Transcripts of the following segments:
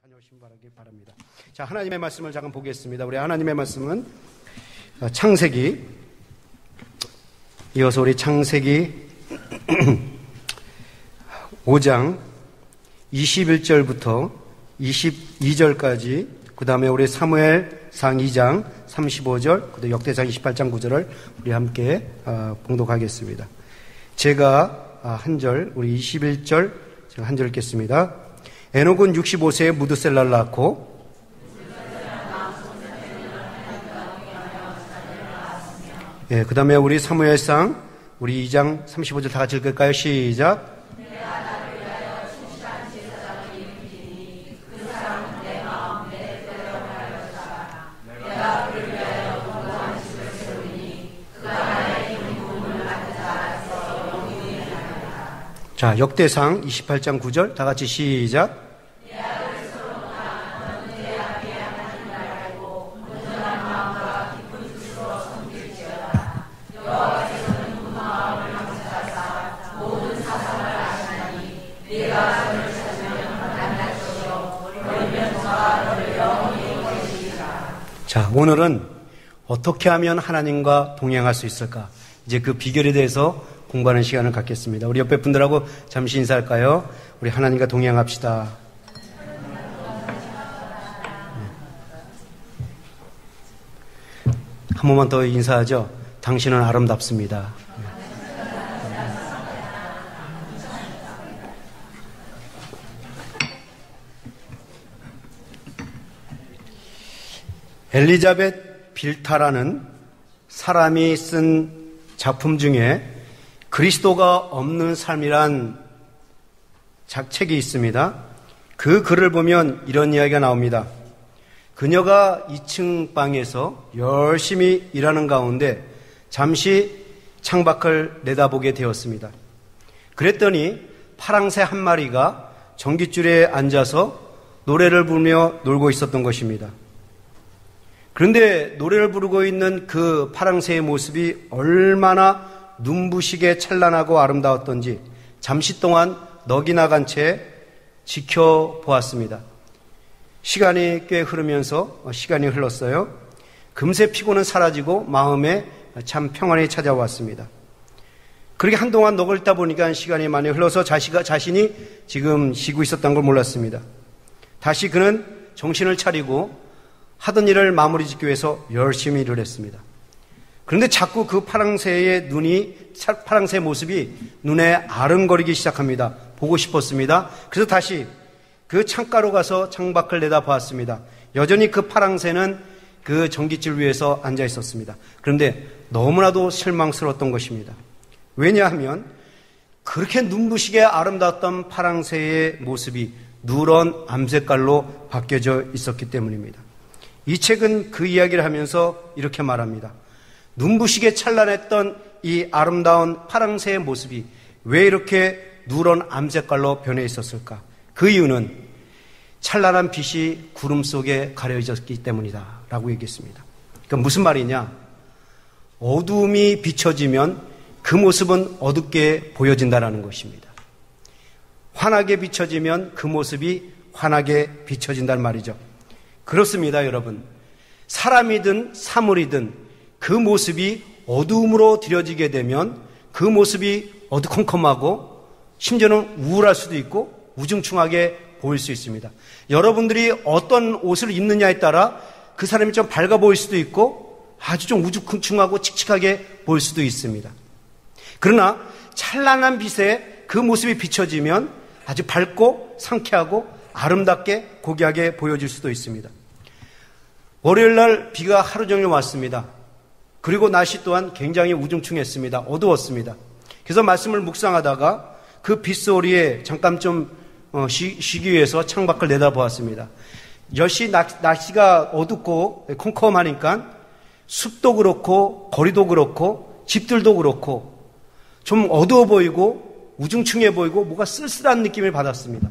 다녀오시기 바랍니다. 자, 하나님의 말씀을 잠깐 보겠습니다. 우리 하나님의 말씀은 창세기, 이어서 우리 창세기 5장 21절부터 22절까지, 그 다음에 우리 사무엘상 2장 35절, 그 다음에 역대상 28장 9절을 우리 함께 봉독하겠습니다. 제가 한 절, 우리 21절 제가 한 절 읽겠습니다. 에녹은 65세에 무드셀라를 낳고 그 다음에 우리 사무엘상 우리 2장 35절 다 같이 읽을까요? 시작. 자, 역대상 28장 9절 다 같이 시작. 자, 오늘은 어떻게 하면 하나님과 동행할 수 있을까? 이제 그 비결에 대해서 공부하는 시간을 갖겠습니다. 우리 옆에 분들하고 잠시 인사할까요? 우리 하나님과 동행합시다. 한 번만 더 인사하죠. 당신은 아름답습니다. 엘리자벳 빌타라는 사람이 쓴 작품 중에 그리스도가 없는 삶이란 책이 있습니다. 그 글을 보면 이런 이야기가 나옵니다. 그녀가 2층 방에서 열심히 일하는 가운데 잠시 창밖을 내다보게 되었습니다. 그랬더니 파랑새 한 마리가 전깃줄에 앉아서 노래를 부르며 놀고 있었던 것입니다. 그런데 노래를 부르고 있는 그 파랑새의 모습이 얼마나 눈부시게 찬란하고 아름다웠던지 잠시 동안 넋이 나간 채 지켜보았습니다. 시간이 꽤 흐르면서 시간이 흘렀어요. 금세 피곤은 사라지고 마음에 참 평안이 찾아왔습니다. 그렇게 한동안 넋을 잃다 보니까 시간이 많이 흘러서 자신이 지금 쉬고 있었던 걸 몰랐습니다. 다시 그는 정신을 차리고 하던 일을 마무리 짓기 위해서 열심히 일을 했습니다. 그런데 자꾸 그 파랑새의 파랑새의 모습이 눈에 아른거리기 시작합니다. 보고 싶었습니다. 그래서 다시 그 창가로 가서 창밖을 내다보았습니다. 여전히 그 파랑새는 그 전깃줄 위에서 앉아 있었습니다. 그런데 너무나도 실망스러웠던 것입니다. 왜냐하면 그렇게 눈부시게 아름다웠던 파랑새의 모습이 누런 암색깔로 바뀌어져 있었기 때문입니다. 이 책은 그 이야기를 하면서 이렇게 말합니다. 눈부시게 찬란했던 이 아름다운 파랑새의 모습이 왜 이렇게 누런 암색깔로 변해 있었을까? 그 이유는 찬란한 빛이 구름 속에 가려졌기 때문이다 라고 얘기했습니다. 그러니까 무슨 말이냐? 어두움이 비춰지면 그 모습은 어둡게 보여진다는 것입니다. 환하게 비춰지면 그 모습이 환하게 비춰진다는 말이죠. 그렇습니다, 여러분. 사람이든 사물이든 그 모습이 어두움으로 들여지게 되면 그 모습이 어두컴컴하고 심지어는 우울할 수도 있고 우중충하게 보일 수 있습니다. 여러분들이 어떤 옷을 입느냐에 따라 그 사람이 좀 밝아 보일 수도 있고 아주 좀 우중충하고 칙칙하게 보일 수도 있습니다. 그러나 찬란한 빛에 그 모습이 비춰지면 아주 밝고 상쾌하고 아름답게 고귀하게 보여질 수도 있습니다. 월요일 날 비가 하루 종일 왔습니다. 그리고 날씨 또한 굉장히 우중충했습니다. 어두웠습니다. 그래서 말씀을 묵상하다가 그 빗소리에 잠깐 좀 쉬기 위해서 창밖을 내다보았습니다. 역시 날씨가 어둡고 컴컴하니까 숲도 그렇고 거리도 그렇고 집들도 그렇고 좀 어두워 보이고 우중충해 보이고 뭐가 쓸쓸한 느낌을 받았습니다.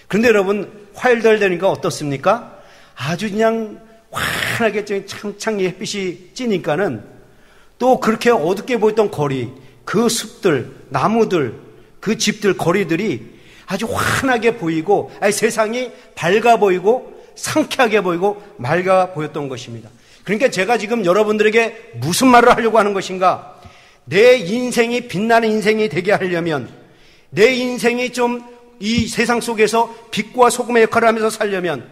그런데 여러분, 화요일 되니까 어떻습니까? 아주 그냥 환하게 창창 햇빛이 찌니까는 또 그렇게 어둡게 보였던 거리, 그 숲들, 나무들, 그 집들, 거리들이 아주 환하게 보이고 세상이 밝아 보이고 상쾌하게 보이고 맑아 보였던 것입니다. 그러니까 제가 지금 여러분들에게 무슨 말을 하려고 하는 것인가? 내 인생이 빛나는 인생이 되게 하려면, 내 인생이 좀 이 세상 속에서 빛과 소금의 역할을 하면서 살려면,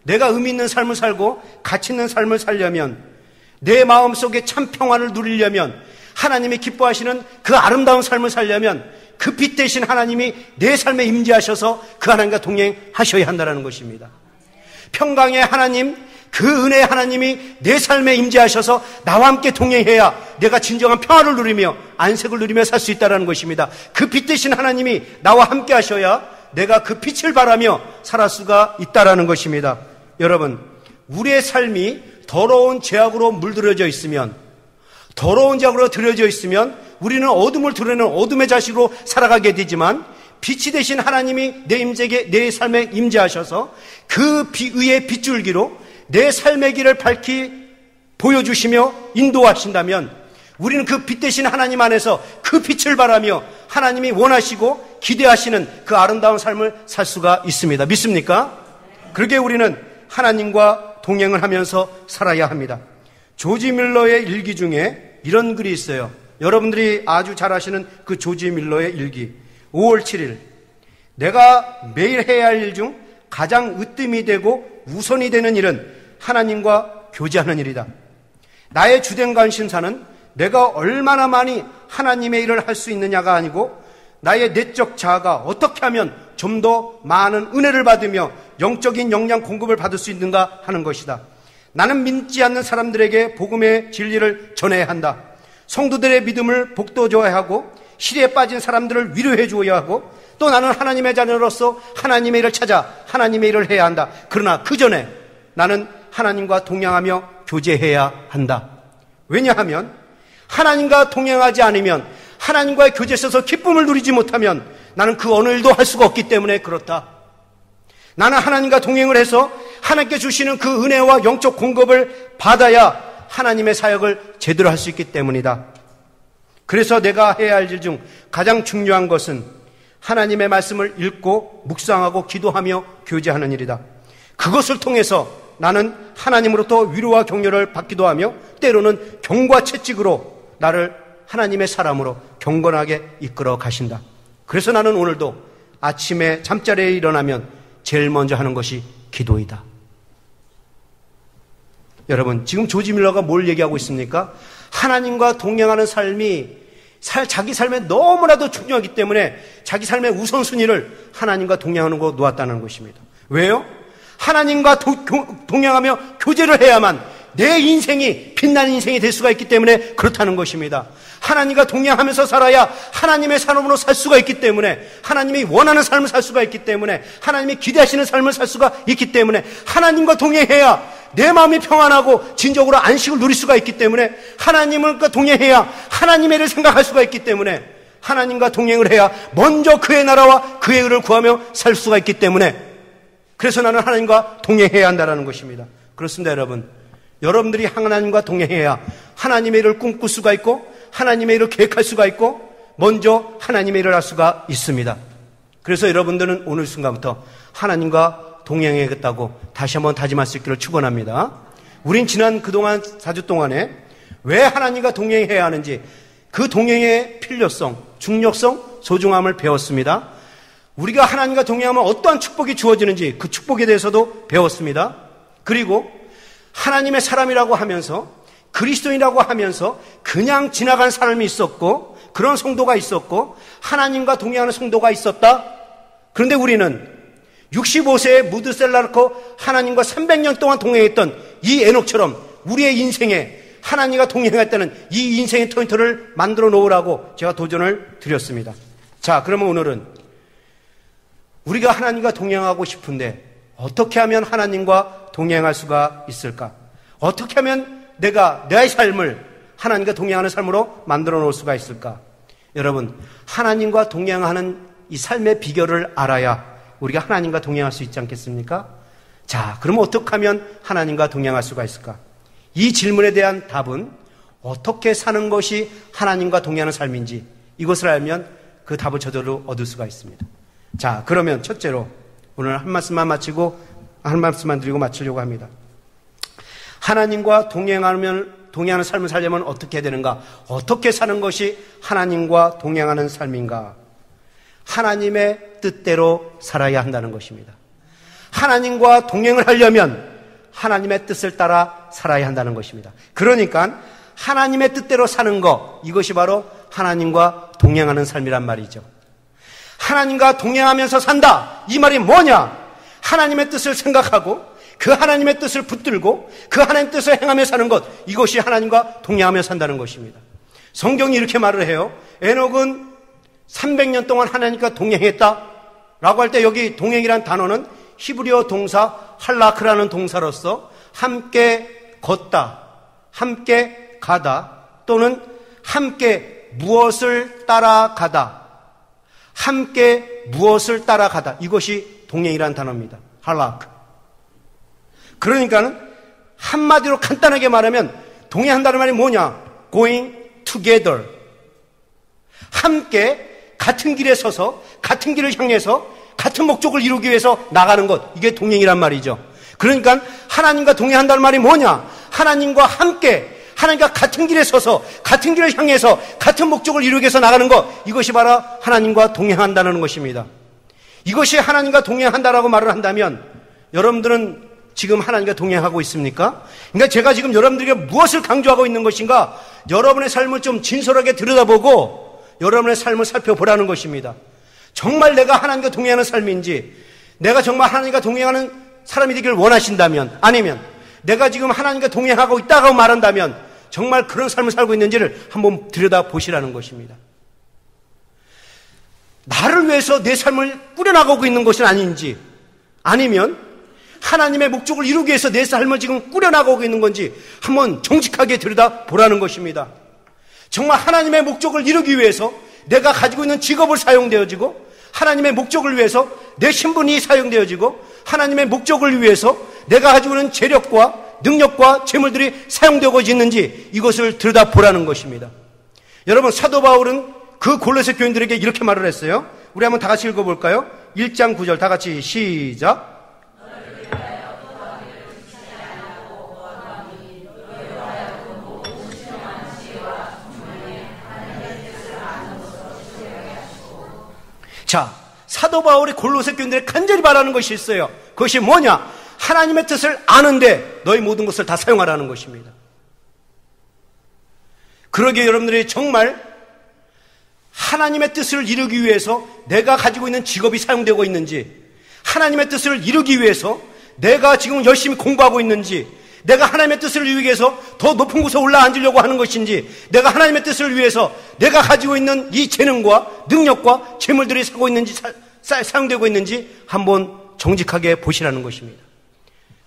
내가 의미 있는 삶을 살고 가치 있는 삶을 살려면, 내 마음속에 참 평안을 누리려면, 하나님이 기뻐하시는 그 아름다운 삶을 살려면 그 빛 대신 하나님이 내 삶에 임재하셔서 그 하나님과 동행하셔야 한다는 것입니다. 평강의 하나님, 그 은혜의 하나님이 내 삶에 임재하셔서 나와 함께 동행해야 내가 진정한 평화를 누리며 안색을 누리며 살 수 있다는 것입니다. 그 빛 대신 하나님이 나와 함께 하셔야 내가 그 빛을 바라며 살 수가 있다는 것입니다. 여러분, 우리의 삶이 더러운 죄악으로 물들어져 있으면, 더러운 죄악으로 들여져 있으면 우리는 어둠을 드러내는 어둠의 자식으로 살아가게 되지만, 빛이 되신 하나님이 내 삶에 임재하셔서 그 의의 빗줄기로 내 삶의 길을 밝히 보여주시며 인도하신다면 우리는 그 빛 되신 하나님 안에서 그 빛을 바라며 하나님이 원하시고 기대하시는 그 아름다운 삶을 살 수가 있습니다. 믿습니까? 그러게 우리는 하나님과 동행을 하면서 살아야 합니다. 조지 밀러의 일기 중에 이런 글이 있어요. 여러분들이 아주 잘 아시는 그 조지 밀러의 일기. 5월 7일, 내가 매일 해야 할 일 중 가장 으뜸이 되고 우선이 되는 일은 하나님과 교제하는 일이다. 나의 주된 관심사는 내가 얼마나 많이 하나님의 일을 할 수 있느냐가 아니고 나의 내적 자아가 어떻게 하면 좀 더 많은 은혜를 받으며 영적인 영양 공급을 받을 수 있는가 하는 것이다. 나는 믿지 않는 사람들에게 복음의 진리를 전해야 한다. 성도들의 믿음을 북돋워야 하고 시리에 빠진 사람들을 위로해 주어야 하고, 또 나는 하나님의 자녀로서 하나님의 일을 찾아 하나님의 일을 해야 한다. 그러나 그 전에 나는 하나님과 동행하며 교제해야 한다. 왜냐하면 하나님과 동행하지 않으면, 하나님과의 교제에 있어서 기쁨을 누리지 못하면 나는 그 어느 일도 할 수가 없기 때문에 그렇다. 나는 하나님과 동행을 해서 하나님께 주시는 그 은혜와 영적 공급을 받아야 하나님의 사역을 제대로 할 수 있기 때문이다. 그래서 내가 해야 할 일 중 가장 중요한 것은 하나님의 말씀을 읽고 묵상하고 기도하며 교제하는 일이다. 그것을 통해서 나는 하나님으로부터 위로와 격려를 받기도 하며 때로는 경과 채찍으로 나를 하나님의 사람으로 경건하게 이끌어 가신다. 그래서 나는 오늘도 아침에 잠자리에 일어나면 제일 먼저 하는 것이 기도이다. 여러분, 지금 조지 밀러가 뭘 얘기하고 있습니까? 하나님과 동행하는 삶이 자기 삶에 너무나도 중요하기 때문에 자기 삶의 우선순위를 하나님과 동행하는 곳 놓았다는 것입니다. 왜요? 하나님과 동행하며 교제를 해야만 내 인생이 빛나는 인생이 될 수가 있기 때문에 그렇다는 것입니다. 하나님과 동행하면서 살아야 하나님의 사람으로 살 수가 있기 때문에, 하나님이 원하는 삶을 살 수가 있기 때문에, 하나님이 기대하시는 삶을 살 수가 있기 때문에, 하나님과 동행해야 내 마음이 평안하고 진정으로 안식을 누릴 수가 있기 때문에, 하나님과 동행해야 하나님의 일을 생각할 수가 있기 때문에, 하나님과 동행을 해야 먼저 그의 나라와 그의 의를 구하며 살 수가 있기 때문에, 그래서 나는 하나님과 동행해야 한다는 것입니다. 그렇습니다, 여러분. 여러분들이 하나님과 동행해야 하나님의 일을 꿈꿀 수가 있고 하나님의 일을 계획할 수가 있고 먼저 하나님의 일을 할 수가 있습니다. 그래서 여러분들은 오늘 순간부터 하나님과 동행해야겠다고 다시 한번 다짐할 수 있기를 축원합니다. 우린 지난 그동안 4주 동안에 왜 하나님과 동행해야 하는지, 그 동행의 필요성, 중요성, 소중함을 배웠습니다. 우리가 하나님과 동행하면 어떠한 축복이 주어지는지 그 축복에 대해서도 배웠습니다. 그리고 하나님의 사람이라고 하면서, 그리스도인이라고 하면서 그냥 지나간 사람이 있었고, 그런 성도가 있었고, 하나님과 동행하는 성도가 있었다. 그런데 우리는 65세에 무드셀라 낳고 하나님과 300년 동안 동행했던 이 에녹처럼 우리의 인생에 하나님과 동행했다는 이 인생의 포인트를 만들어 놓으라고 제가 도전을 드렸습니다. 자, 그러면 오늘은 우리가 하나님과 동행하고 싶은데 어떻게 하면 하나님과 동행할 수가 있을까? 어떻게 하면 내가 내 삶을 하나님과 동행하는 삶으로 만들어 놓을 수가 있을까? 여러분, 하나님과 동행하는 이 삶의 비결을 알아야 우리가 하나님과 동행할 수 있지 않겠습니까? 자, 그럼 어떻게 하면 하나님과 동행할 수가 있을까? 이 질문에 대한 답은 어떻게 사는 것이 하나님과 동행하는 삶인지, 이것을 알면 그 답을 저절로 얻을 수가 있습니다. 자, 그러면 첫째로 오늘 한 말씀만 마치고 한 말씀만 드리고 마치려고 합니다. 하나님과 동행하는 삶을 살려면 어떻게 되는가? 어떻게 사는 것이 하나님과 동행하는 삶인가? 하나님의 뜻대로 살아야 한다는 것입니다. 하나님과 동행을 하려면 하나님의 뜻을 따라 살아야 한다는 것입니다. 그러니까 하나님의 뜻대로 사는 것, 이것이 바로 하나님과 동행하는 삶이란 말이죠. 하나님과 동행하면서 산다, 이 말이 뭐냐? 하나님의 뜻을 생각하고 그 하나님의 뜻을 붙들고 그 하나님의 뜻을 행하며 사는 것, 이것이 하나님과 동행하며 산다는 것입니다. 성경이 이렇게 말을 해요. 에녹은 300년 동안 하나님과 동행했다 라고 할 때 여기 동행이란 단어는 히브리어 동사 할라크라는 동사로서 함께 걷다, 함께 가다, 또는 함께 무엇을 따라가다, 함께 무엇을 따라가다, 이것이 동행이란 단어입니다. 할라크. 그러니까는 한마디로 간단하게 말하면 동행한다는 말이 뭐냐? Going together. 함께 같은 길에 서서 같은 길을 향해서 같은 목적을 이루기 위해서 나가는 것, 이게 동행이란 말이죠. 그러니까 하나님과 동행한다는 말이 뭐냐? 하나님과 함께, 하나님과 같은 길에 서서 같은 길을 향해서 같은 목적을 이루기 위해서 나가는 것, 이것이 바로 하나님과 동행한다는 것입니다. 이것이 하나님과 동행한다라고 말을 한다면 여러분들은 지금 하나님과 동행하고 있습니까? 그러니까 제가 지금 여러분들에게 무엇을 강조하고 있는 것인가? 여러분의 삶을 좀 진솔하게 들여다보고 여러분의 삶을 살펴보라는 것입니다. 정말 내가 하나님과 동행하는 삶인지, 내가 정말 하나님과 동행하는 사람이 되기를 원하신다면, 아니면 내가 지금 하나님과 동행하고 있다고 말한다면 정말 그런 삶을 살고 있는지를 한번 들여다보시라는 것입니다. 나를 위해서 내 삶을 꾸려나가고 있는 것은 아닌지, 아니면 하나님의 목적을 이루기 위해서 내 삶을 지금 꾸려나가고 있는 건지 한번 정직하게 들여다보라는 것입니다. 정말 하나님의 목적을 이루기 위해서 내가 가지고 있는 직업을 사용되어지고, 하나님의 목적을 위해서 내 신분이 사용되어지고, 하나님의 목적을 위해서 내가 가지고 있는 재력과 능력과 재물들이 사용되고 있는지, 이것을 들여다보라는 것입니다. 여러분, 사도 바울은 그 골로새 교인들에게 이렇게 말을 했어요. 우리 한번 다 같이 읽어볼까요? 1장 9절 다 같이 시작. 자, 사도 바울이 골로새 교인들에 간절히 바라는 것이 있어요. 그것이 뭐냐? 하나님의 뜻을 아는데 너희 모든 것을 다 사용하라는 것입니다. 그러기에 여러분들이 정말 하나님의 뜻을 이루기 위해서 내가 가지고 있는 직업이 사용되고 있는지, 하나님의 뜻을 이루기 위해서 내가 지금 열심히 공부하고 있는지, 내가 하나님의 뜻을 이루기 위해서 더 높은 곳에 올라앉으려고 하는 것인지, 내가 하나님의 뜻을 위해서 내가 가지고 있는 이 재능과 능력과 재물들이 사용되고 있는지 한번 정직하게 보시라는 것입니다.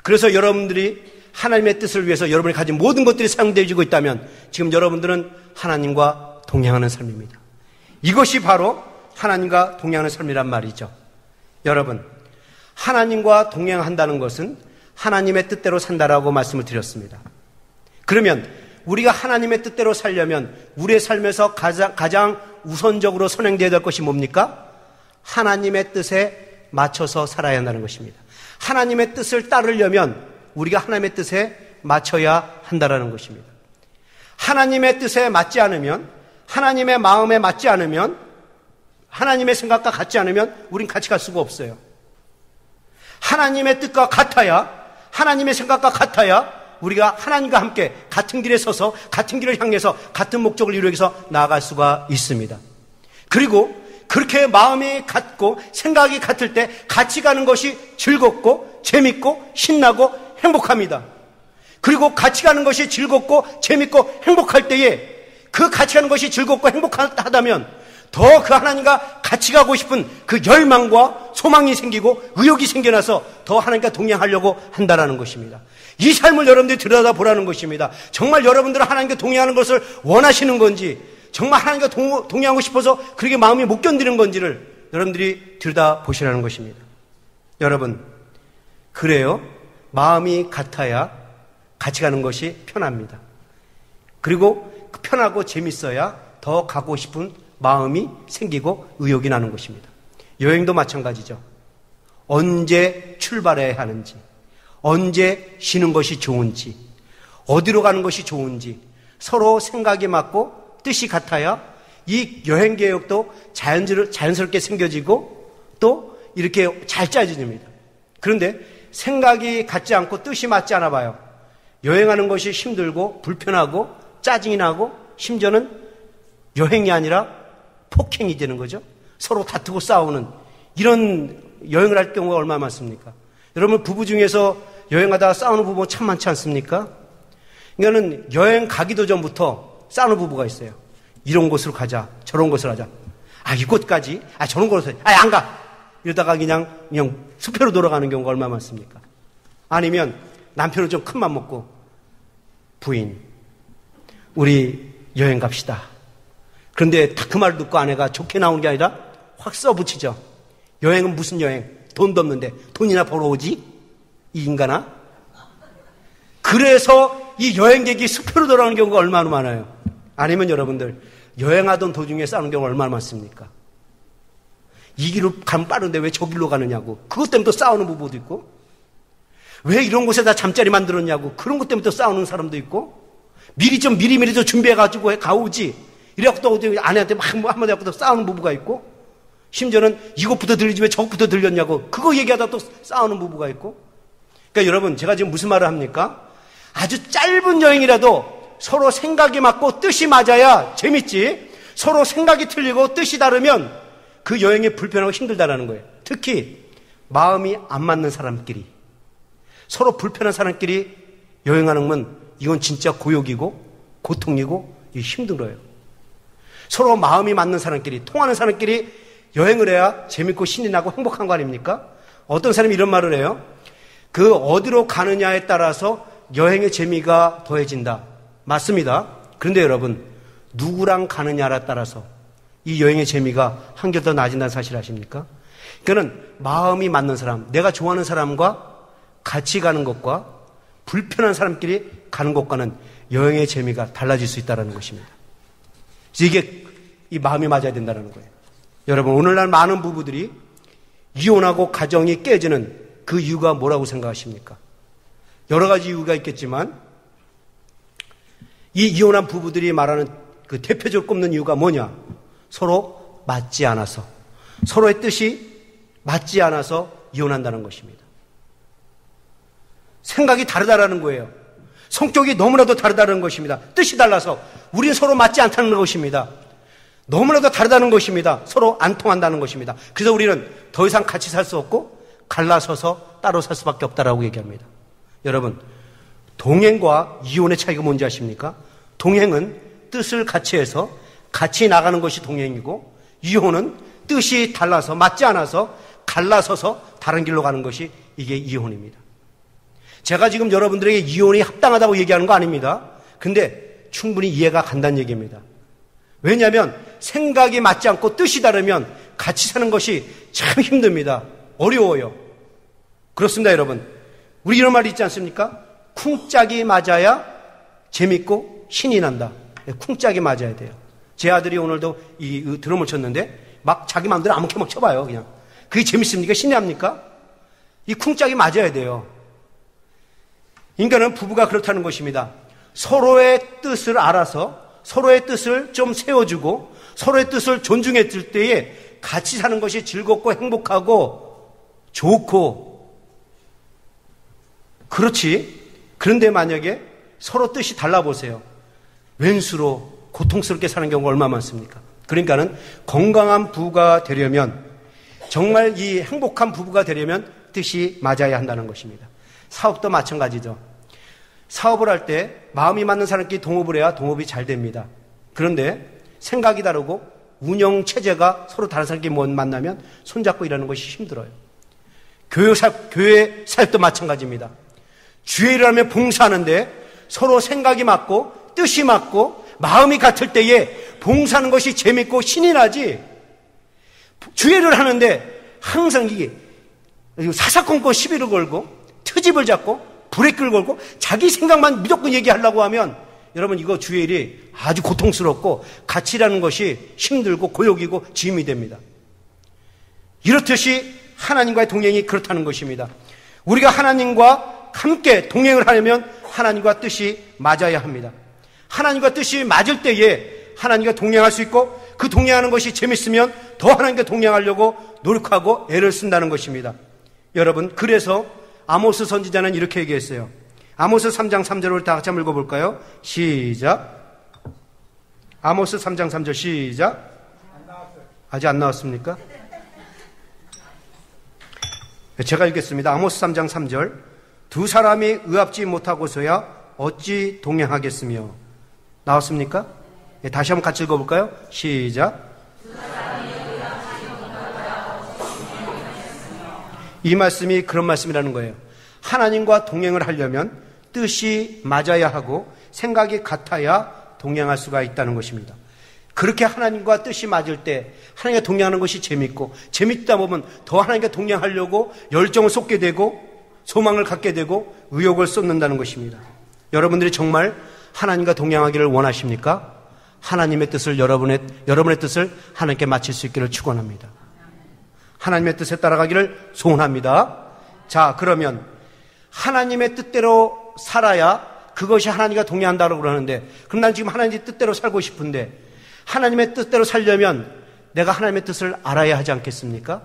그래서 여러분들이 하나님의 뜻을 위해서 여러분이 가진 모든 것들이 사용되어지고 있다면 지금 여러분들은 하나님과 동행하는 삶입니다. 이것이 바로 하나님과 동행하는 삶이란 말이죠. 여러분, 하나님과 동행한다는 것은 하나님의 뜻대로 산다라고 말씀을 드렸습니다. 그러면 우리가 하나님의 뜻대로 살려면 우리의 삶에서 가장 우선적으로 선행되어야 될 것이 뭡니까? 하나님의 뜻에 맞춰서 살아야 한다는 것입니다. 하나님의 뜻을 따르려면 우리가 하나님의 뜻에 맞춰야 한다는 것입니다. 하나님의 뜻에 맞지 않으면, 하나님의 마음에 맞지 않으면, 하나님의 생각과 같지 않으면 우린 같이 갈 수가 없어요. 하나님의 뜻과 같아야, 하나님의 생각과 같아야 우리가 하나님과 함께 같은 길에 서서 같은 길을 향해서 같은 목적을 이루기 위해서 나아갈 수가 있습니다. 그리고 그렇게 마음이 같고 생각이 같을 때 같이 가는 것이 즐겁고 재밌고 신나고 행복합니다. 그리고 같이 가는 것이 즐겁고 재밌고 행복할 때에 그 같이 가는 것이 즐겁고 행복하다면 더 그 하나님과 같이 가고 싶은 그 열망과 소망이 생기고 의욕이 생겨나서 더 하나님과 동행하려고 한다는 것입니다. 이 삶을 여러분들이 들여다보라는 것입니다. 정말 여러분들은 하나님과 동행하는 것을 원하시는 건지, 정말 하나님과 동행하고 싶어서 그렇게 마음이 못 견디는 건지를 여러분들이 들여다보시라는 것입니다. 여러분, 그래요. 마음이 같아야 같이 가는 것이 편합니다. 그리고 편하고 재밌어야 더 가고 싶은 마음이 생기고 의욕이 나는 것입니다. 여행도 마찬가지죠. 언제 출발해야 하는지, 언제 쉬는 것이 좋은지, 어디로 가는 것이 좋은지 서로 생각이 맞고 뜻이 같아야 이 여행 계획도 자연스럽게 생겨지고 또 이렇게 잘 짜집니다. 그런데 생각이 같지 않고 뜻이 맞지 않아 봐요. 여행하는 것이 힘들고 불편하고 짜증이 나고 심지어는 여행이 아니라 폭행이 되는 거죠. 서로 다투고 싸우는 이런 여행을 할 경우가 얼마나 많습니까? 여러분 부부 중에서 여행하다가 싸우는 부부 참 많지 않습니까? 그러니까는 여행 가기도 전부터 싸우는 부부가 있어요. 이런 곳으로 가자, 저런 곳으로 가자. 아, 이곳까지? 아, 저런 곳으로 가자. 아, 안 가! 이러다가 그냥 숲으로 돌아가는 경우가 얼마나 많습니까? 아니면 남편은 좀 큰 맘 먹고 부인, 우리 여행 갑시다. 그런데 다 그 말을 듣고 아내가 좋게 나오는 게 아니라 확 써붙이죠. 여행은 무슨 여행? 돈도 없는데 돈이나 벌어오지? 이 인간아? 그래서 이 여행객이 숲으로 돌아가는 경우가 얼마나 많아요. 아니면 여러분들 여행하던 도중에 싸우는 경우가 얼마나 많습니까? 이 길로 가면 빠른데 왜 저 길로 가느냐고. 그것 때문에 또 싸우는 부부도 있고, 왜 이런 곳에다 잠자리 만들었냐고. 그런 것 때문에 또 싸우는 사람도 있고, 미리 좀 준비해가지고 가오지. 이래갖고 또 아내한테 막 한마디 하고 또 싸우는 부부가 있고, 심지어는 이것부터 들리지 왜 저것부터 들렸냐고. 그거 얘기하다 또 싸우는 부부가 있고. 그러니까 여러분, 제가 지금 무슨 말을 합니까? 아주 짧은 여행이라도 서로 생각이 맞고 뜻이 맞아야 재밌지. 서로 생각이 틀리고 뜻이 다르면 그 여행이 불편하고 힘들다라는 거예요. 특히 마음이 안 맞는 사람끼리, 서로 불편한 사람끼리 여행하는 건 이건 진짜 고역이고 고통이고 힘들어요. 서로 마음이 맞는 사람끼리, 통하는 사람끼리 여행을 해야 재밌고 신이 나고 행복한 거 아닙니까? 어떤 사람이 이런 말을 해요. 그 어디로 가느냐에 따라서 여행의 재미가 더해진다. 맞습니다. 그런데 여러분, 누구랑 가느냐에 따라서 이 여행의 재미가 한결 더 나아진다는 사실 아십니까? 그는 마음이 맞는 사람, 내가 좋아하는 사람과 같이 가는 것과 불편한 사람끼리 가는 것과는 여행의 재미가 달라질 수 있다는 것입니다. 이게 이 마음이 맞아야 된다는 거예요. 여러분, 오늘날 많은 부부들이 이혼하고 가정이 깨지는 그 이유가 뭐라고 생각하십니까? 여러 가지 이유가 있겠지만 이 이혼한 부부들이 말하는 그 대표적으로 꼽는 이유가 뭐냐? 서로 맞지 않아서, 서로의 뜻이 맞지 않아서 이혼한다는 것입니다. 생각이 다르다라는 거예요. 성격이 너무나도 다르다는 것입니다. 뜻이 달라서 우리는 서로 맞지 않다는 것입니다. 너무나도 다르다는 것입니다. 서로 안 통한다는 것입니다. 그래서 우리는 더 이상 같이 살 수 없고 갈라서서 따로 살 수밖에 없다라고 얘기합니다. 여러분, 동행과 이혼의 차이가 뭔지 아십니까? 동행은 뜻을 같이 해서 같이 나가는 것이 동행이고, 이혼은 뜻이 달라서 맞지 않아서 갈라서서 다른 길로 가는 것이 이게 이혼입니다. 제가 지금 여러분들에게 이혼이 합당하다고 얘기하는 거 아닙니다. 근데 충분히 이해가 간다는 얘기입니다. 왜냐하면 생각이 맞지 않고 뜻이 다르면 같이 사는 것이 참 힘듭니다. 어려워요. 그렇습니다, 여러분. 우리 이런 말이 있지 않습니까? 쿵짝이 맞아야 재밌고 신이 난다. 쿵짝이 맞아야 돼요. 제 아들이 오늘도 이 드럼을 쳤는데 막 자기 마음대로 아무렇게 막 쳐봐요. 그냥 그게 재밌습니까? 신이 납니까? 이 쿵짝이 맞아야 돼요. 인간은 부부가 그렇다는 것입니다. 서로의 뜻을 알아서 서로의 뜻을 좀 세워주고 서로의 뜻을 존중해 줄 때에 같이 사는 것이 즐겁고 행복하고 좋고, 그렇지. 그런데 만약에 서로 뜻이 달라보세요. 왼수로 고통스럽게 사는 경우가 얼마나 많습니까? 그러니까는 건강한 부부가 되려면, 정말 이 행복한 부부가 되려면 뜻이 맞아야 한다는 것입니다. 사업도 마찬가지죠. 사업을 할 때 마음이 맞는 사람끼리 동업을 해야 동업이 잘 됩니다. 그런데 생각이 다르고 운영 체제가 서로 다른 사람끼리 만나면 손잡고 일하는 것이 힘들어요. 교회 사역도 마찬가지입니다. 주의 일을 하면 봉사하는데 서로 생각이 맞고 뜻이 맞고 마음이 같을 때에 봉사하는 것이 재밌고 신이 나지, 주의 일을 하는데 항상 이게 사사건건 시비를 걸고 트집을 잡고 브레이크를 걸고 자기 생각만 무조건 얘기하려고 하면 여러분, 이거 주의 일이 아주 고통스럽고 같이 일하는 것이 힘들고 고역이고 짐이 됩니다. 이렇듯이 하나님과의 동행이 그렇다는 것입니다. 우리가 하나님과 함께 동행을 하려면 하나님과 뜻이 맞아야 합니다. 하나님과 뜻이 맞을 때에 하나님과 동행할 수 있고, 그 동행하는 것이 재밌으면 더 하나님과 동행하려고 노력하고 애를 쓴다는 것입니다. 여러분, 그래서 아모스 선지자는 이렇게 얘기했어요. 아모스 3장 3절을 다 같이 한번 읽어볼까요? 시작. 아모스 3장 3절 시작. 아직 안 나왔습니까? 제가 읽겠습니다. 아모스 3장 3절. 두 사람이 의합지 못하고서야 어찌 동행하겠으며. 나왔습니까? 다시 한번 같이 읽어볼까요? 시작. 이 말씀이 그런 말씀이라는 거예요. 하나님과 동행을 하려면 뜻이 맞아야 하고 생각이 같아야 동행할 수가 있다는 것입니다. 그렇게 하나님과 뜻이 맞을 때 하나님과 동행하는 것이 재밌고, 재밌다 보면 더 하나님과 동행하려고 열정을 쏟게 되고 소망을 갖게 되고 의욕을 쏟는다는 것입니다. 여러분들이 정말 하나님과 동행하기를 원하십니까? 하나님의 뜻을 여러분의 뜻을 하나님께 마칠 수 있기를 축원합니다. 하나님의 뜻에 따라가기를 소원합니다. 자, 그러면 하나님의 뜻대로 살아야 그것이 하나님과 동행한다고 그러는데, 그럼 난 지금 하나님의 뜻대로 살고 싶은데, 하나님의 뜻대로 살려면 내가 하나님의 뜻을 알아야 하지 않겠습니까?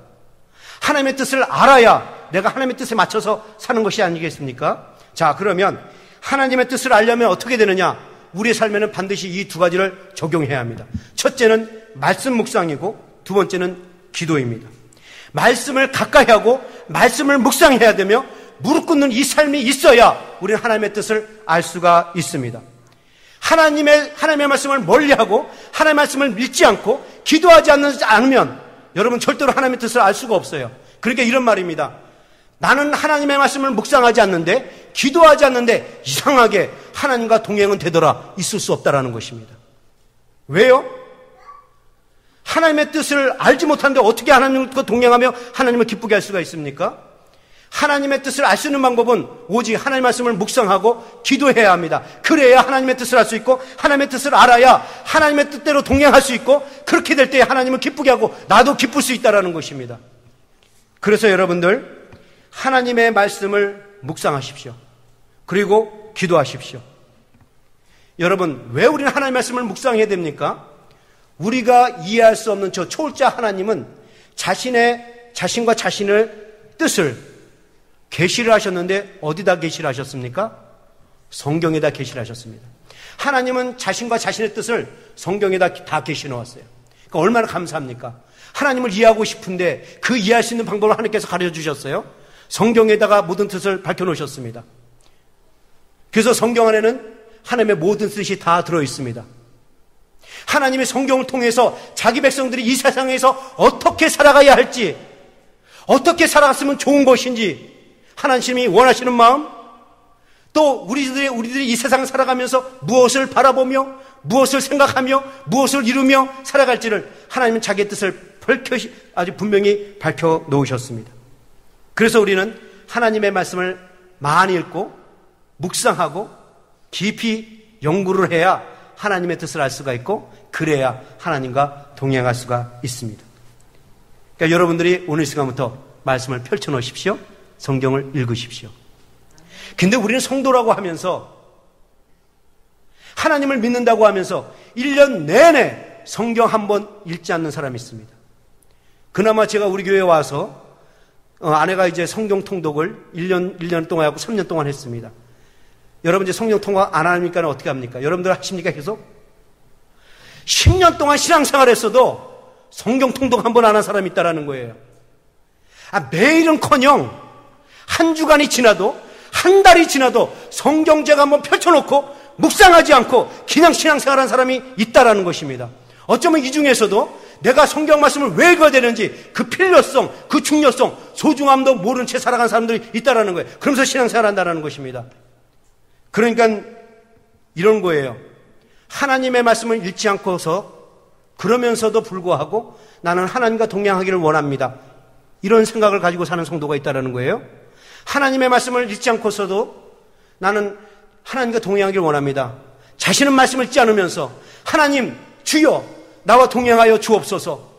하나님의 뜻을 알아야 내가 하나님의 뜻에 맞춰서 사는 것이 아니겠습니까? 자, 그러면 하나님의 뜻을 알려면 어떻게 되느냐? 우리의 삶에는 반드시 이 두 가지를 적용해야 합니다. 첫째는 말씀 묵상이고, 두 번째는 기도입니다. 말씀을 가까이 하고 말씀을 묵상해야 되며 무릎 꿇는 이 삶이 있어야 우리는 하나님의 뜻을 알 수가 있습니다. 하나님의 말씀을 멀리하고 하나님의 말씀을 믿지 않고 기도하지 않으면 여러분 절대로 하나님의 뜻을 알 수가 없어요. 그러니까 이런 말입니다. 나는 하나님의 말씀을 묵상하지 않는데, 기도하지 않는데 이상하게 하나님과 동행은 되더라. 있을 수 없다라는 것입니다. 왜요? 하나님의 뜻을 알지 못하는데 어떻게 하나님과 동행하며 하나님을 기쁘게 할 수가 있습니까? 하나님의 뜻을 알 수 있는 방법은 오직 하나님의 말씀을 묵상하고 기도해야 합니다. 그래야 하나님의 뜻을 알 수 있고, 하나님의 뜻을 알아야 하나님의 뜻대로 동행할 수 있고, 그렇게 될 때 하나님을 기쁘게 하고 나도 기쁠 수 있다는 것입니다. 그래서 여러분들 하나님의 말씀을 묵상하십시오. 그리고 기도하십시오. 여러분, 왜 우리는 하나님의 말씀을 묵상해야 됩니까? 우리가 이해할 수 없는 저 초월자 하나님은 자신과 자신의 뜻을 계시를 하셨는데 어디다 계시를 하셨습니까? 성경에다 계시를 하셨습니다. 하나님은 자신과 자신의 뜻을 성경에다 다 계시 놓았어요. 그러니까 얼마나 감사합니까? 하나님을 이해하고 싶은데 그 이해할 수 있는 방법을 하나님께서 가르쳐 주셨어요. 성경에다가 모든 뜻을 밝혀 놓으셨습니다. 그래서 성경 안에는 하나님의 모든 뜻이 다 들어 있습니다. 하나님의 성경을 통해서 자기 백성들이 이 세상에서 어떻게 살아가야 할지, 어떻게 살아갔으면 좋은 것인지 하나님이 원하시는 마음, 또 우리들이 이 세상을 살아가면서 무엇을 바라보며 무엇을 생각하며 무엇을 이루며 살아갈지를 하나님은 자기의 뜻을 아주 분명히 밝혀 놓으셨습니다. 그래서 우리는 하나님의 말씀을 많이 읽고 묵상하고 깊이 연구를 해야 하나님의 뜻을 알 수가 있고, 그래야 하나님과 동행할 수가 있습니다. 그러니까 여러분들이 오늘 시간부터 말씀을 펼쳐 놓으십시오. 성경을 읽으십시오. 근데 우리는 성도라고 하면서, 하나님을 믿는다고 하면서 1년 내내 성경 한 번 읽지 않는 사람이 있습니다. 그나마 제가 우리 교회에 와서 아내가 이제 성경 통독을 1년 동안 하고 3년 동안 했습니다. 여러분 이제 성경 통독 안 하니까 어떻게 합니까? 여러분들 하십니까 계속? 10년 동안 신앙생활 했어도 성경 통독 한 번 안 한 사람이 있다라는 거예요. 매일은커녕 한 주간이 지나도 한 달이 지나도 성경책 한번 펼쳐놓고 묵상하지 않고 그냥 신앙생활한 사람이 있다라는 것입니다. 어쩌면 이 중에서도 내가 성경 말씀을 왜 읽어야 되는지 그 필요성, 그 중요성, 소중함도 모른 채 살아간 사람들이 있다라는 거예요. 그러면서 신앙생활한다라는 것입니다. 그러니까 이런 거예요. 하나님의 말씀을 읽지 않고서 그러면서도 불구하고 나는 하나님과 동행하기를 원합니다. 이런 생각을 가지고 사는 성도가 있다는 거예요. 하나님의 말씀을 읽지 않고서도 나는 하나님과 동행하기를 원합니다. 자신은 말씀을 읽지 않으면서 하나님 주여 나와 동행하여 주옵소서.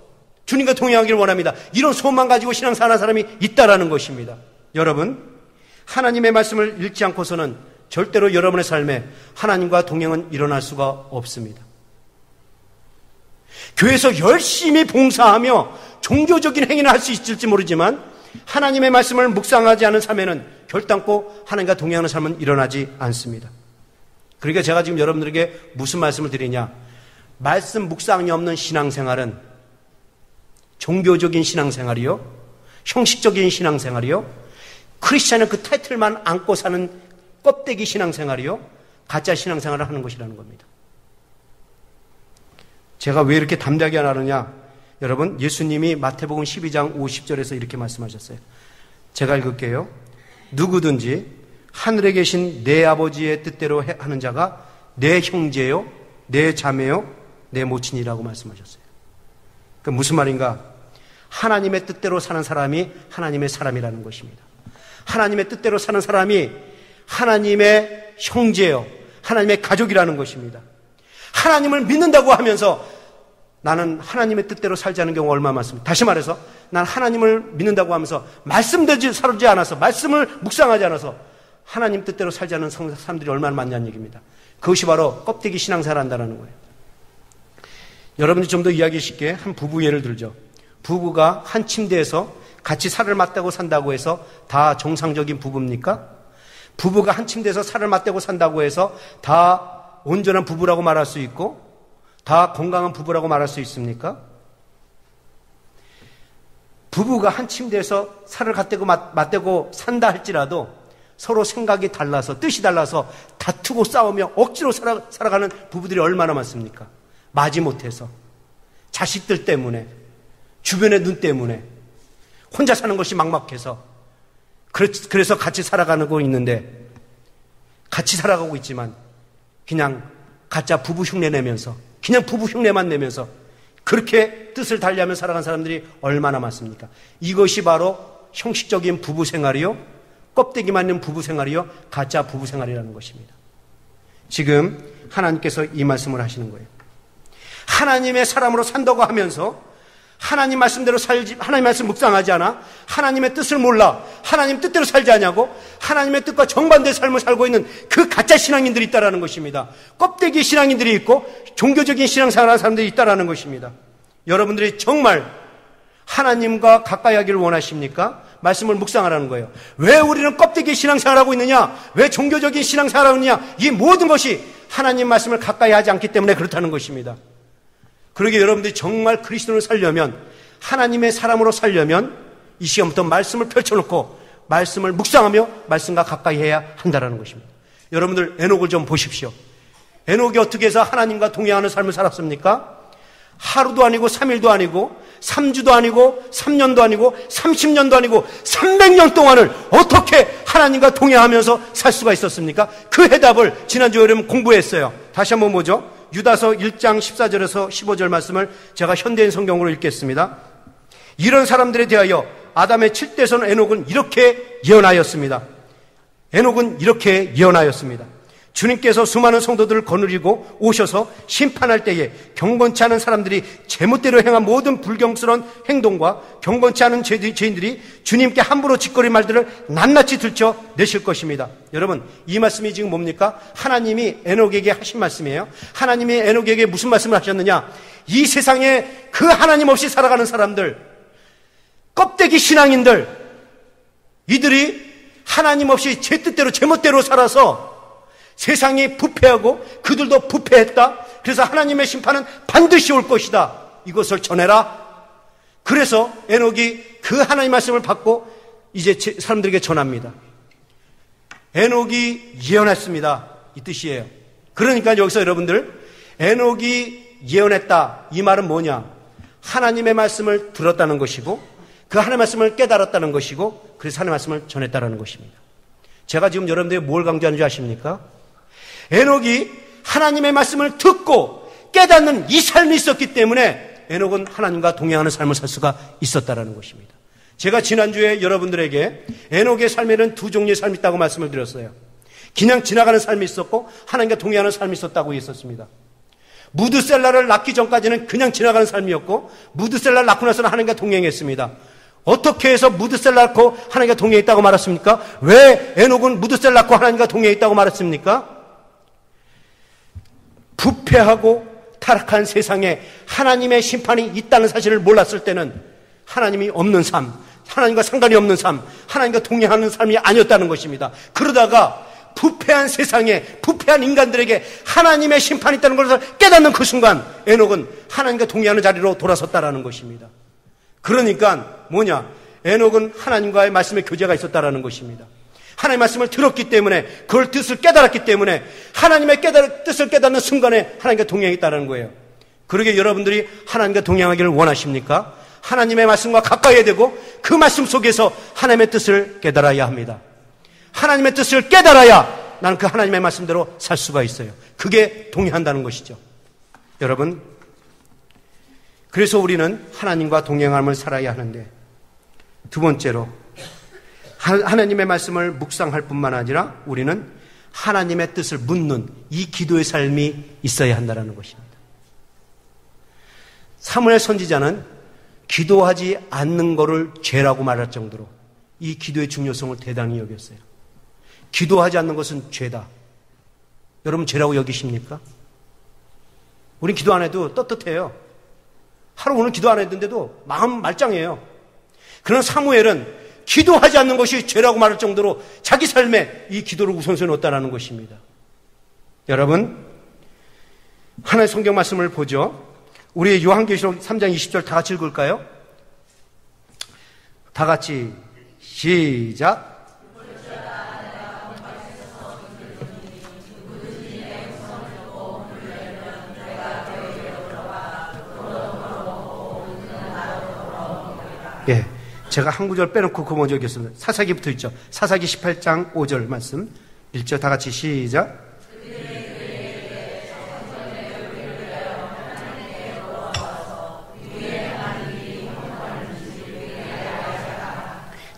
주님과 동행하기를 원합니다. 이런 소망 가지고 신앙생활하는 사람이 있다라는 것입니다. 여러분, 하나님의 말씀을 읽지 않고서는 절대로 여러분의 삶에 하나님과 동행은 일어날 수가 없습니다. 교회에서 열심히 봉사하며 종교적인 행위를 할 수 있을지 모르지만 하나님의 말씀을 묵상하지 않은 삶에는 결단코 하나님과 동행하는 삶은 일어나지 않습니다. 그러니까 제가 지금 여러분들에게 무슨 말씀을 드리냐, 말씀 묵상이 없는 신앙생활은 종교적인 신앙생활이요, 형식적인 신앙생활이요, 크리스찬의 그 타이틀만 안고 사는 껍데기 신앙생활이요, 가짜 신앙생활을 하는 것이라는 겁니다. 제가 왜 이렇게 담대하게 하느냐, 여러분, 예수님이 마태복음 12장 50절에서 이렇게 말씀하셨어요. 제가 읽을게요. 누구든지 하늘에 계신 내 아버지의 뜻대로 하는 자가 내 형제요, 내 자매요, 내 모친이라고 말씀하셨어요. 그 무슨 말인가? 하나님의 뜻대로 사는 사람이 하나님의 사람이라는 것입니다. 하나님의 뜻대로 사는 사람이 하나님의 형제요, 하나님의 가족이라는 것입니다. 하나님을 믿는다고 하면서 나는 하나님의 뜻대로 살지 않은 경우가 얼마나 많습니까? 다시 말해서 난 하나님을 믿는다고 하면서 말씀대로 살지 않아서, 말씀을 묵상하지 않아서 하나님 뜻대로 살지 않는 사람들이 얼마나 많냐는 얘기입니다. 그것이 바로 껍데기 신앙생활을 한다는 거예요. 여러분들이 좀 더 이해하기 쉽게 한 부부 예를 들죠. 부부가 한 침대에서 같이 살을 맞대고 산다고 해서 다 정상적인 부부입니까? 부부가 한 침대에서 살을 맞대고 산다고 해서 다 온전한 부부라고 말할 수 있고 다 건강한 부부라고 말할 수 있습니까? 부부가 한 침대에서 살을 맞대고 산다 할지라도 서로 생각이 달라서, 뜻이 달라서 다투고 싸우며 억지로 살아가는 부부들이 얼마나 많습니까? 마지못해서 자식들 때문에, 주변의 눈 때문에, 혼자 사는 것이 막막해서 그래서 같이 살아가고 있는데, 같이 살아가고 있지만 그냥 가짜 부부 흉내 내면서, 그냥 부부 흉내만 내면서 그렇게 뜻을 달리하며 살아가는 사람들이 얼마나 많습니까? 이것이 바로 형식적인 부부 생활이요, 껍데기만 있는 부부 생활이요, 가짜 부부 생활이라는 것입니다. 지금 하나님께서 이 말씀을 하시는 거예요. 하나님의 사람으로 산다고 하면서 하나님 말씀대로 살지, 하나님 말씀 묵상하지 않아, 하나님의 뜻을 몰라, 하나님 뜻대로 살지 않냐고, 하나님의 뜻과 정반대의 삶을 살고 있는 그 가짜 신앙인들이 있다라는 것입니다. 껍데기 신앙인들이 있고 종교적인 신앙생활하는 사람들이 있다라는 것입니다. 여러분들이 정말 하나님과 가까이 하기를 원하십니까? 말씀을 묵상하라는 거예요. 왜 우리는 껍데기 신앙생활하고 있느냐? 왜 종교적인 신앙생활하고 있느냐? 이 모든 것이 하나님 말씀을 가까이 하지 않기 때문에 그렇다는 것입니다. 그러게 여러분들이 정말 그리스도를 살려면, 하나님의 사람으로 살려면 이 시간부터 말씀을 펼쳐놓고 말씀을 묵상하며 말씀과 가까이 해야 한다는 것입니다. 여러분들 에녹을 좀 보십시오. 에녹이 어떻게 해서 하나님과 동행하는 삶을 살았습니까? 하루도 아니고 3일도 아니고 3주도 아니고 3년도 아니고 30년도 아니고 300년 동안을 어떻게 하나님과 동행하면서 살 수가 있었습니까? 그 해답을 지난주에 여러분 공부했어요. 다시 한번 보죠. 유다서 1장 14절에서 15절 말씀을 제가 현대인 성경으로 읽겠습니다. 이런 사람들에 대하여 아담의 7대손 에녹은 이렇게 예언하였습니다. 에녹은 이렇게 예언하였습니다. 주님께서 수많은 성도들을 거느리고 오셔서 심판할 때에 경건치 않은 사람들이 제멋대로 행한 모든 불경스러운 행동과 경건치 않은 죄인들이 주님께 함부로 짓거릴 말들을 낱낱이 들춰내실 것입니다. 여러분, 이 말씀이 지금 뭡니까? 하나님이 에녹에게 하신 말씀이에요. 하나님이 에녹에게 무슨 말씀을 하셨느냐? 이 세상에 그 하나님 없이 살아가는 사람들, 껍데기 신앙인들, 이들이 하나님 없이 제 뜻대로 제멋대로 살아서 세상이 부패하고 그들도 부패했다. 그래서 하나님의 심판은 반드시 올 것이다. 이것을 전해라. 그래서 에녹이 그 하나님 말씀을 받고 이제 사람들에게 전합니다. 에녹이 예언했습니다. 이 뜻이에요. 그러니까 여기서 여러분들, 에녹이 예언했다. 이 말은 뭐냐? 하나님의 말씀을 들었다는 것이고 그 하나님의 말씀을 깨달았다는 것이고 그래서 하나님의 말씀을 전했다는 것입니다. 제가 지금 여러분들이 뭘 강조하는지 아십니까? 에녹이 하나님의 말씀을 듣고 깨닫는 이 삶이 있었기 때문에 에녹은 하나님과 동행하는 삶을 살 수가 있었다는 것입니다. 제가 지난주에 여러분들에게 에녹의 삶에는 두 종류의 삶이 있다고 말씀을 드렸어요. 그냥 지나가는 삶이 있었고 하나님과 동행하는 삶이 있었다고 했었습니다. 무드셀라를 낳기 전까지는 그냥 지나가는 삶이었고 무드셀라를 낳고 나서는 하나님과 동행했습니다. 어떻게 해서 무드셀라 낳고 하나님과 동행했다고 말했습니까? 왜 에녹은 무드셀라 낳고 하나님과 동행했다고 말했습니까? 부패하고 타락한 세상에 하나님의 심판이 있다는 사실을 몰랐을 때는 하나님이 없는 삶, 하나님과 상관이 없는 삶, 하나님과 동행하는 삶이 아니었다는 것입니다. 그러다가 부패한 세상에 부패한 인간들에게 하나님의 심판이 있다는 것을 깨닫는 그 순간 에녹은 하나님과 동행하는 자리로 돌아섰다라는 것입니다. 그러니까 뭐냐? 에녹은 하나님과의 말씀의 교제가 있었다라는 것입니다. 하나님의 말씀을 들었기 때문에 그걸 뜻을 깨달았기 때문에 하나님의 뜻을 깨닫는 순간에 하나님과 동행했다는 거예요. 그러게 여러분들이 하나님과 동행하기를 원하십니까? 하나님의 말씀과 가까이 되고 그 말씀 속에서 하나님의 뜻을 깨달아야 합니다. 하나님의 뜻을 깨달아야 나는 그 하나님의 말씀대로 살 수가 있어요. 그게 동행한다는 것이죠. 여러분, 그래서 우리는 하나님과 동행함을 살아야 하는데, 두 번째로 하나님의 말씀을 묵상할 뿐만 아니라 우리는 하나님의 뜻을 묻는 이 기도의 삶이 있어야 한다는 것입니다. 사무엘 선지자는 기도하지 않는 것을 죄라고 말할 정도로 이 기도의 중요성을 대단히 여겼어요. 기도하지 않는 것은 죄다. 여러분 죄라고 여기십니까? 우린 기도 안 해도 떳떳해요. 하루 오늘 기도 안 했는데도 마음 말짱해요. 그러나 사무엘은 기도하지 않는 것이 죄라고 말할 정도로 자기 삶에 이 기도를 우선순위에 놓았다는 것입니다. 여러분, 하나의 성경 말씀을 보죠. 우리 요한계시록 3장 20절 다 같이 읽을까요? 다 같이 시작. 예, 제가 한 구절 빼놓고 그 먼저 읽겠습니다. 사사기부터 있죠. 사사기 18장 5절 말씀 읽죠. 다 같이 시작.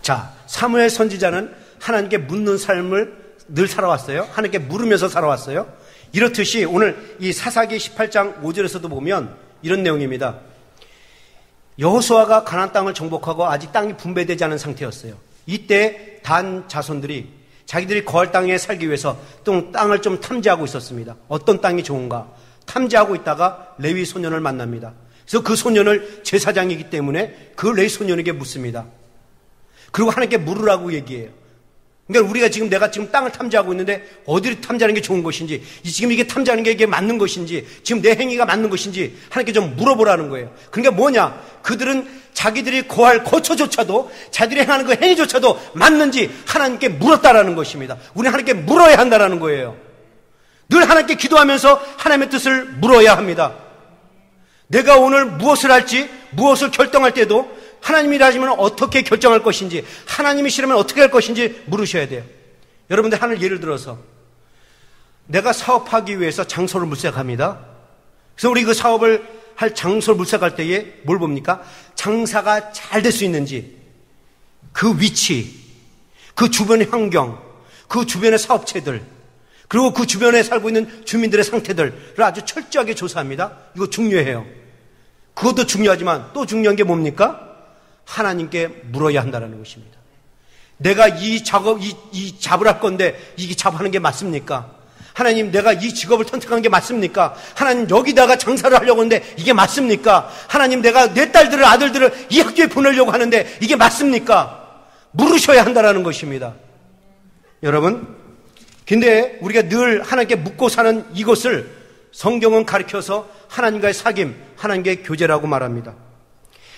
자, 사무엘 선지자는 하나님께 묻는 삶을 늘 살아왔어요. 하나님께 물으면서 살아왔어요. 이렇듯이 오늘 이 사사기 18장 5절에서도 보면 이런 내용입니다. 여호수아가 가나안 땅을 정복하고 아직 땅이 분배되지 않은 상태였어요. 이때 단 자손들이 자기들이 거할 땅에 살기 위해서 또 땅을 좀 탐지하고 있었습니다. 어떤 땅이 좋은가 탐지하고 있다가 레위 소년을 만납니다. 그래서 그 소년을 제사장이기 때문에 그 레위 소년에게 묻습니다. 그리고 하나님께 물으라고 얘기해요. 그러니까 우리가 지금 내가 지금 땅을 탐지하고 있는데 어디를 탐지하는 게 좋은 것인지, 지금 이게 탐지하는 게 이게 맞는 것인지, 지금 내 행위가 맞는 것인지 하나님께 좀 물어보라는 거예요. 그러니까 뭐냐? 그들은 자기들이 거할 거처조차도, 자기들이 행하는 그 행위조차도 맞는지 하나님께 물었다라는 것입니다. 우리는 하나님께 물어야 한다라는 거예요. 늘 하나님께 기도하면서 하나님의 뜻을 물어야 합니다. 내가 오늘 무엇을 할지, 무엇을 결정할 때도 하나님이라지면 어떻게 결정할 것인지, 하나님이 싫으면 어떻게 할 것인지 물으셔야 돼요. 여러분들 하늘 예를 들어서 내가 사업하기 위해서 장소를 물색합니다. 그래서 우리 그 사업을 할 장소를 물색할 때에 뭘 봅니까? 장사가 잘 될 수 있는지, 그 위치, 그 주변의 환경, 그 주변의 사업체들, 그리고 그 주변에 살고 있는 주민들의 상태들을 아주 철저하게 조사합니다. 이거 중요해요. 그것도 중요하지만 또 중요한 게 뭡니까? 하나님께 물어야 한다는 것입니다. 내가 이 잡을 할 건데 이게 잡하는 게 맞습니까? 하나님, 내가 이 직업을 선택한 게 맞습니까? 하나님, 여기다가 장사를 하려고 하는데 이게 맞습니까? 하나님, 내가 내 딸들을, 아들들을 이 학교에 보내려고 하는데 이게 맞습니까? 물으셔야 한다는 것입니다. 여러분, 근데 우리가 늘 하나님께 묻고 사는 이것을 성경은 가르쳐서 하나님과의 사귐, 하나님과의 교제라고 말합니다.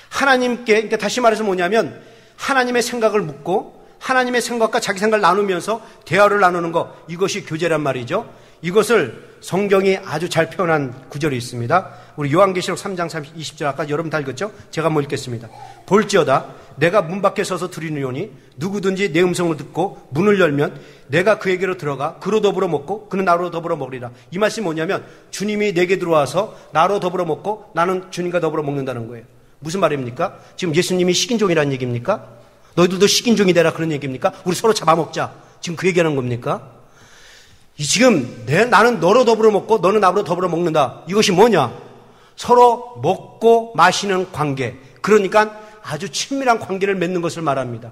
하나님께, 그러니까 다시 말해서 뭐냐면 하나님의 생각을 묻고 하나님의 생각과 자기 생각을 나누면서 대화를 나누는 것, 이것이 교제란 말이죠. 이것을 성경이 아주 잘 표현한 구절이 있습니다. 우리 요한계시록 3장 20절 아까 여러분 다 읽었죠? 제가 한번 읽겠습니다. 볼지어다 내가 문 밖에 서서 들으노니 누구든지 내 음성을 듣고 문을 열면 내가 그에게로 들어가 그로 더불어 먹고 그는 나로 더불어 먹으리라. 이 말씀이 뭐냐면 주님이 내게 들어와서 나로 더불어 먹고 나는 주님과 더불어 먹는다는 거예요. 무슨 말입니까? 지금 예수님이 식인종이라는 얘기입니까? 너희들도 식인종이 되라 그런 얘기입니까? 우리 서로 잡아먹자. 지금 그 얘기하는 겁니까? 지금 나는 너로 더불어 먹고 너는 나로 더불어 먹는다. 이것이 뭐냐? 서로 먹고 마시는 관계. 그러니까 아주 친밀한 관계를 맺는 것을 말합니다.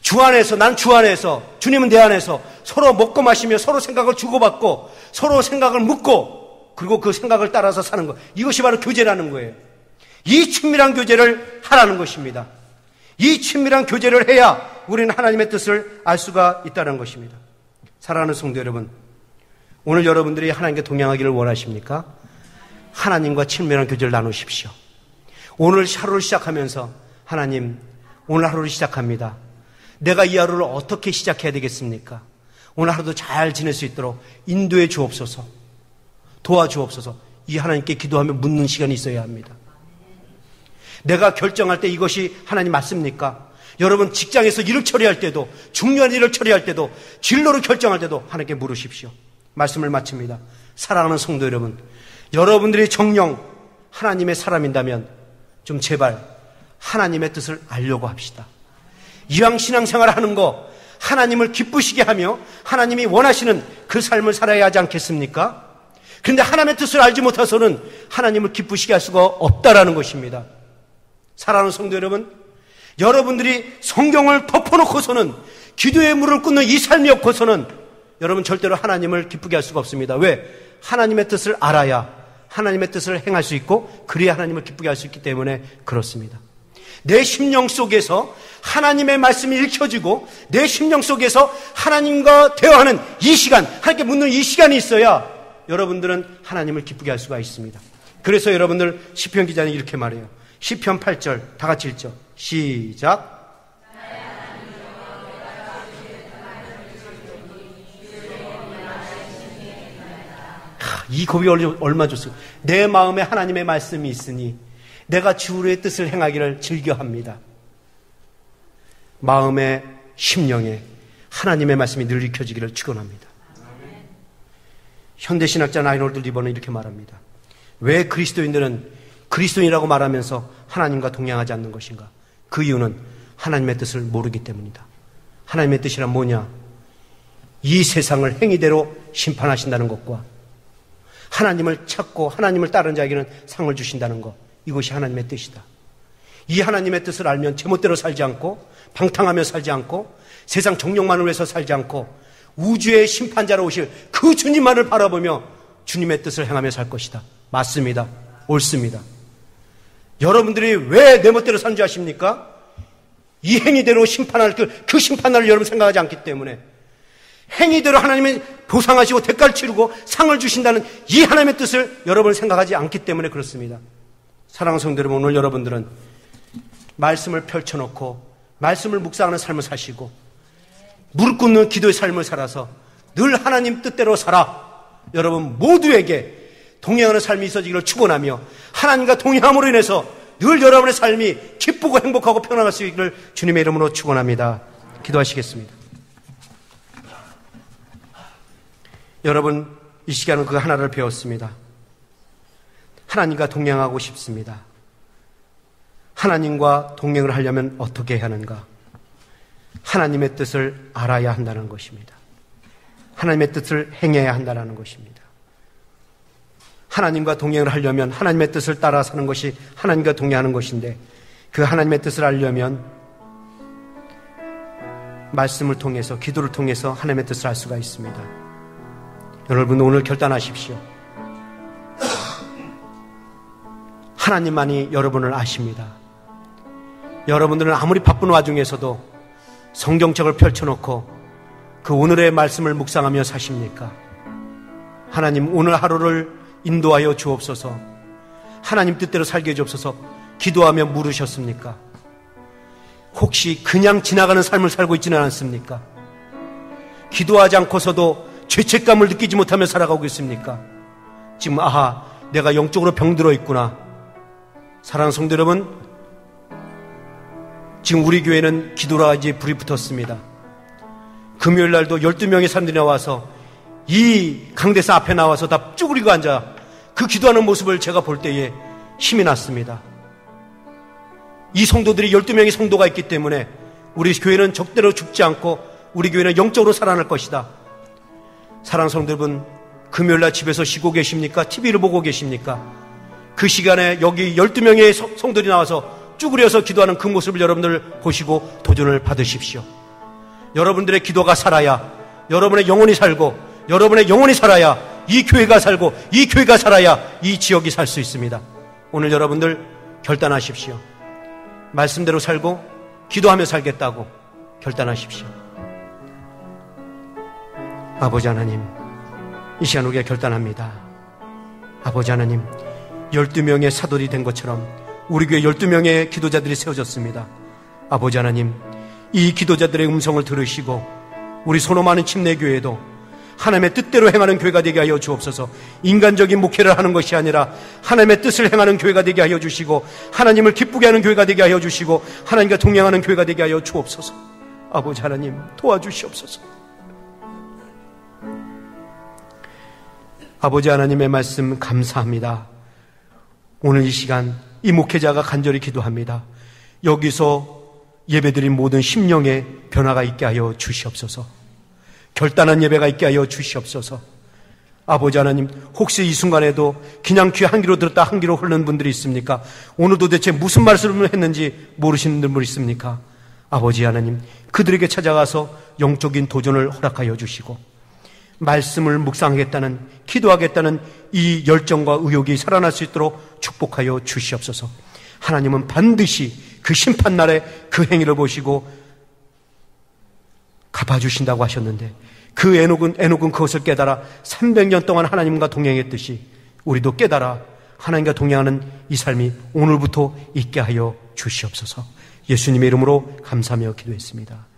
주 안에서, 난 주 안에서, 주님은 내 안에서 서로 먹고 마시며 서로 생각을 주고받고 서로 생각을 묻고 그리고 그 생각을 따라서 사는 것. 이것이 바로 교제라는 거예요. 이 친밀한 교제를 하라는 것입니다. 이 친밀한 교제를 해야 우리는 하나님의 뜻을 알 수가 있다는 것입니다. 사랑하는 성도 여러분, 오늘 여러분들이 하나님께 동행하기를 원하십니까? 하나님과 친밀한 교제를 나누십시오. 오늘 하루를 시작하면서 하나님, 오늘 하루를 시작합니다. 내가 이 하루를 어떻게 시작해야 되겠습니까? 오늘 하루도 잘 지낼 수 있도록 인도해 주옵소서, 도와주옵소서. 이 하나님께 기도하며 묻는 시간이 있어야 합니다. 내가 결정할 때 이것이 하나님 맞습니까? 여러분 직장에서 일을 처리할 때도, 중요한 일을 처리할 때도, 진로를 결정할 때도 하나님께 물으십시오. 말씀을 마칩니다. 사랑하는 성도 여러분, 여러분들이 정녕 하나님의 사람인다면 좀 제발 하나님의 뜻을 알려고 합시다. 이왕 신앙생활을 하는 거 하나님을 기쁘시게 하며 하나님이 원하시는 그 삶을 살아야 하지 않겠습니까? 그런데 하나님의 뜻을 알지 못해서는 하나님을 기쁘시게 할 수가 없다라는 것입니다. 사랑하는 성도 여러분, 여러분들이 성경을 덮어놓고서는, 기도의 물을 끊는 이 삶이 없고서는 여러분 절대로 하나님을 기쁘게 할 수가 없습니다. 왜? 하나님의 뜻을 알아야 하나님의 뜻을 행할 수 있고 그래야 하나님을 기쁘게 할 수 있기 때문에 그렇습니다. 내 심령 속에서 하나님의 말씀이 읽혀지고 내 심령 속에서 하나님과 대화하는 이 시간, 하나님께 묻는 이 시간이 있어야 여러분들은 하나님을 기쁘게 할 수가 있습니다. 그래서 여러분들 시편 기자는 이렇게 말해요. 시편 8절 다 같이 읽죠. 시작. 이 고백이 얼마 좋습니다. 내 마음에 하나님의 말씀이 있으니 내가 주의 뜻을 행하기를 즐겨합니다. 마음의 심령에 하나님의 말씀이 늘 익혀지기를 축원합니다. 현대신학자 라이놀드 리버는 이렇게 말합니다. 왜 그리스도인들은 그리스도인이라고 말하면서 하나님과 동행하지 않는 것인가? 그 이유는 하나님의 뜻을 모르기 때문이다. 하나님의 뜻이란 뭐냐? 이 세상을 행위대로 심판하신다는 것과 하나님을 찾고 하나님을 따르는 자에게는 상을 주신다는 것, 이것이 하나님의 뜻이다. 이 하나님의 뜻을 알면 제멋대로 살지 않고 방탕하며 살지 않고 세상 정욕만을 위해서 살지 않고 우주의 심판자로 오실 그 주님만을 바라보며 주님의 뜻을 행하며 살 것이다. 맞습니다. 옳습니다. 여러분들이 왜 내 멋대로 사는 줄 아십니까? 이 행위대로 심판할 그 심판날을 여러분 생각하지 않기 때문에, 행위대로 하나님이 보상하시고 대가를 치르고 상을 주신다는 이 하나님의 뜻을 여러분 생각하지 않기 때문에 그렇습니다. 사랑하는 성도 여러분, 오늘 여러분들은 말씀을 펼쳐놓고 말씀을 묵상하는 삶을 사시고 무릎 꿇는 기도의 삶을 살아서 늘 하나님 뜻대로 살아 여러분 모두에게 동행하는 삶이 있어지기를 축원하며 하나님과 동행함으로 인해서 늘 여러분의 삶이 기쁘고 행복하고 편안할 수 있기를 주님의 이름으로 축원합니다. 기도하시겠습니다. 여러분, 이 시간은 그 하나를 배웠습니다. 하나님과 동행하고 싶습니다. 하나님과 동행을 하려면 어떻게 해야 하는가? 하나님의 뜻을 알아야 한다는 것입니다. 하나님의 뜻을 행해야 한다는 것입니다. 하나님과 동행을 하려면 하나님의 뜻을 따라 사는 것이 하나님과 동행하는 것인데, 그 하나님의 뜻을 알려면 말씀을 통해서, 기도를 통해서 하나님의 뜻을 알 수가 있습니다. 여러분, 오늘 결단하십시오. 하나님만이 여러분을 아십니다. 여러분들은 아무리 바쁜 와중에서도 성경책을 펼쳐놓고 그 오늘의 말씀을 묵상하며 사십니까? 하나님, 오늘 하루를 인도하여 주옵소서. 하나님 뜻대로 살게 해주옵소서. 기도하며 물으셨습니까? 혹시 그냥 지나가는 삶을 살고 있지는 않습니까? 기도하지 않고서도 죄책감을 느끼지 못하며 살아가고 있습니까? 지금 아하, 내가 영적으로 병들어 있구나. 사랑하는 성도 여러분, 지금 우리 교회는 기도라 이제 불이 붙었습니다. 금요일 날도 12명의 사람들이 나와서 이 강대사 앞에 나와서 다 쭈그리고 앉아 그 기도하는 모습을 제가 볼 때에 힘이 났습니다. 이 성도들이 12명의 성도가 있기 때문에 우리 교회는 적대로 죽지 않고 우리 교회는 영적으로 살아날 것이다. 사랑하는 성도 여러분, 금요일날 집에서 쉬고 계십니까? TV를 보고 계십니까? 그 시간에 여기 12명의 성도들이 나와서 쭈그려서 기도하는 그 모습을 여러분들 보시고 도전을 받으십시오. 여러분들의 기도가 살아야 여러분의 영혼이 살고, 여러분의 영혼이 살아야 이 교회가 살고, 이 교회가 살아야 이 지역이 살 수 있습니다. 오늘 여러분들 결단하십시오. 말씀대로 살고 기도하며 살겠다고 결단하십시오. 아버지 하나님, 이 시간 우리가 결단합니다. 아버지 하나님, 12명의 사도들이 된 것처럼 우리 교회 12명의 기도자들이 세워졌습니다. 아버지 하나님, 이 기도자들의 음성을 들으시고 우리 소노마는 침례교회도 하나님의 뜻대로 행하는 교회가 되게 하여 주옵소서. 인간적인 목회를 하는 것이 아니라 하나님의 뜻을 행하는 교회가 되게 하여 주시고, 하나님을 기쁘게 하는 교회가 되게 하여 주시고, 하나님과 동행하는 교회가 되게 하여 주옵소서. 아버지 하나님, 도와주시옵소서. 아버지 하나님의 말씀 감사합니다. 오늘 이 시간 이 목회자가 간절히 기도합니다. 여기서 예배드린 모든 심령의 변화가 있게 하여 주시옵소서. 결단한 예배가 있게 하여 주시옵소서. 아버지 하나님, 혹시 이 순간에도 그냥 귀 한 귀로 들었다 한 귀로 흐르는 분들이 있습니까? 오늘 도대체 무슨 말씀을 했는지 모르시는 분들 있습니까? 아버지 하나님, 그들에게 찾아가서 영적인 도전을 허락하여 주시고, 말씀을 묵상하겠다는, 기도하겠다는 이 열정과 의욕이 살아날 수 있도록 축복하여 주시옵소서. 하나님은 반드시 그 심판날에 그 행위를 보시고 갚아주신다고 하셨는데, 그 에녹은 그것을 깨달아 300년 동안 하나님과 동행했듯이 우리도 깨달아 하나님과 동행하는 이 삶이 오늘부터 있게 하여 주시옵소서. 예수님의 이름으로 감사하며 기도했습니다.